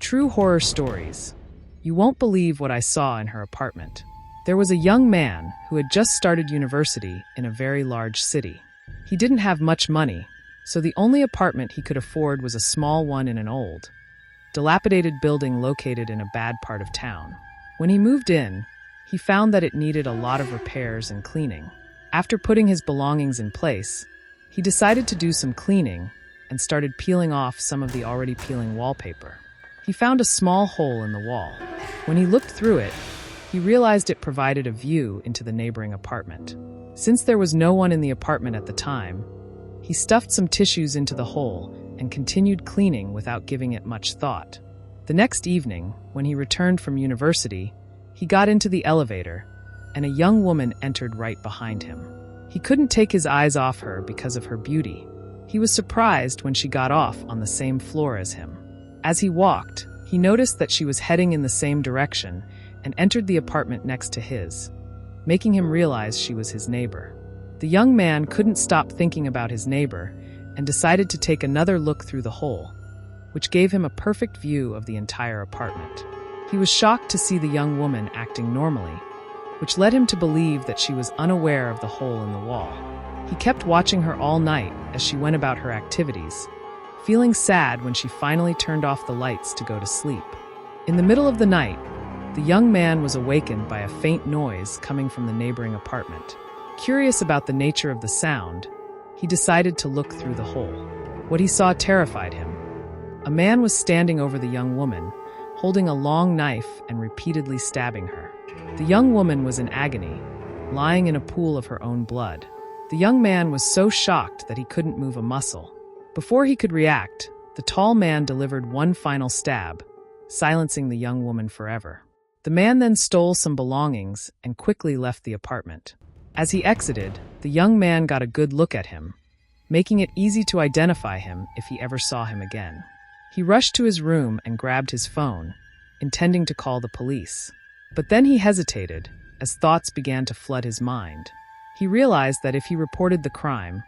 True horror stories. You won't believe what I saw in her apartment. There was a young man who had just started university in a very large city. He didn't have much money, so the only apartment he could afford was a small one in an old, dilapidated building located in a bad part of town. When he moved in, he found that it needed a lot of repairs and cleaning. After putting his belongings in place, he decided to do some cleaning and started peeling off some of the already peeling wallpaper. He found a small hole in the wall. When he looked through it, he realized it provided a view into the neighboring apartment. Since there was no one in the apartment at the time, he stuffed some tissues into the hole and continued cleaning without giving it much thought. The next evening, when he returned from university, he got into the elevator, and a young woman entered right behind him. He couldn't take his eyes off her because of her beauty. He was surprised when she got off on the same floor as him. As he walked, he noticed that she was heading in the same direction and entered the apartment next to his, making him realize she was his neighbor. The young man couldn't stop thinking about his neighbor and decided to take another look through the hole, which gave him a perfect view of the entire apartment. He was shocked to see the young woman acting normally, which led him to believe that she was unaware of the hole in the wall. He kept watching her all night as she went about her activities, feeling sad when she finally turned off the lights to go to sleep. In the middle of the night, the young man was awakened by a faint noise coming from the neighboring apartment. Curious about the nature of the sound, he decided to look through the hole. What he saw terrified him. A man was standing over the young woman, holding a long knife and repeatedly stabbing her. The young woman was in agony, lying in a pool of her own blood. The young man was so shocked that he couldn't move a muscle. Before he could react, the tall man delivered one final stab, silencing the young woman forever. The man then stole some belongings and quickly left the apartment. As he exited, the young man got a good look at him, making it easy to identify him if he ever saw him again. He rushed to his room and grabbed his phone, intending to call the police. But then he hesitated, as thoughts began to flood his mind. He realized that if he reported the crime,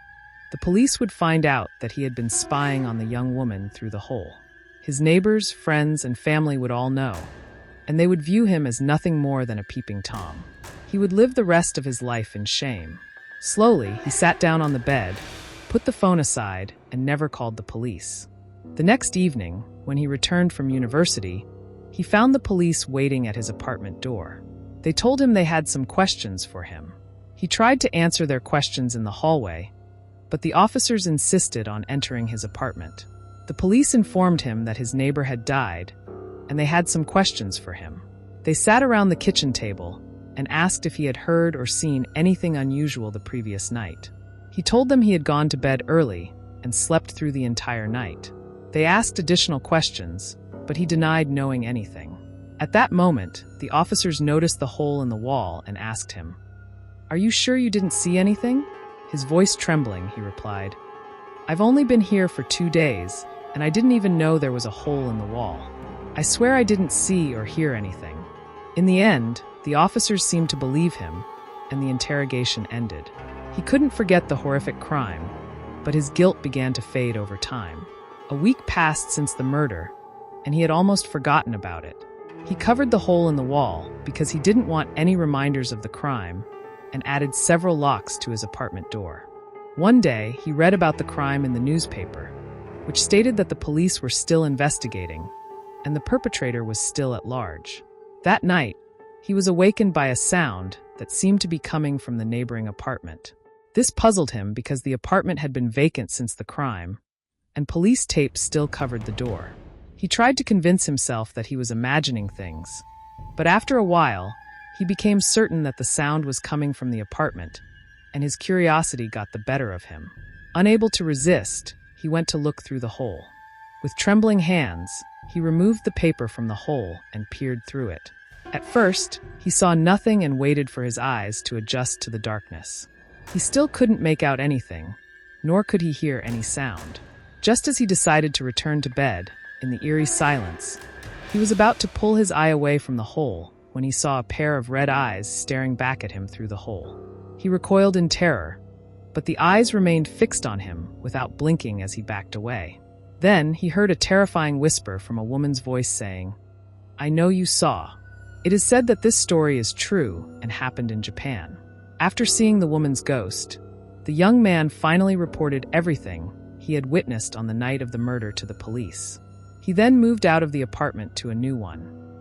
the police would find out that he had been spying on the young woman through the hole. His neighbors, friends, and family would all know, and they would view him as nothing more than a peeping Tom. He would live the rest of his life in shame. Slowly, he sat down on the bed, put the phone aside, and never called the police. The next evening, when he returned from university, he found the police waiting at his apartment door. They told him they had some questions for him. He tried to answer their questions in the hallway, but the officers insisted on entering his apartment. The police informed him that his neighbor had died, and they had some questions for him. They sat around the kitchen table and asked if he had heard or seen anything unusual the previous night. He told them he had gone to bed early and slept through the entire night. They asked additional questions, but he denied knowing anything. At that moment, the officers noticed the hole in the wall and asked him, "Are you sure you didn't see anything?" His voice trembling, he replied, "I've only been here for 2 days, and I didn't even know there was a hole in the wall. I swear I didn't see or hear anything." In the end, the officers seemed to believe him, and the interrogation ended. He couldn't forget the horrific crime, but his guilt began to fade over time. A week passed since the murder, and he had almost forgotten about it. He covered the hole in the wall because he didn't want any reminders of the crime, and added several locks to his apartment door. One day, he read about the crime in the newspaper, which stated that the police were still investigating, and the perpetrator was still at large. That night, he was awakened by a sound that seemed to be coming from the neighboring apartment. This puzzled him because the apartment had been vacant since the crime, and police tape still covered the door. He tried to convince himself that he was imagining things, but after a while, he became certain that the sound was coming from the apartment, and his curiosity got the better of him. Unable to resist, he went to look through the hole. With trembling hands, he removed the paper from the hole and peered through it. At first, he saw nothing and waited for his eyes to adjust to the darkness. He still couldn't make out anything, nor could he hear any sound. Just as he decided to return to bed, in the eerie silence, he was about to pull his eye away from the hole when he saw a pair of red eyes staring back at him through the hole. He recoiled in terror, but the eyes remained fixed on him without blinking as he backed away. Then he heard a terrifying whisper from a woman's voice saying, "I know you saw." It is said that this story is true and happened in Japan. After seeing the woman's ghost, the young man finally reported everything he had witnessed on the night of the murder to the police. He then moved out of the apartment to a new one.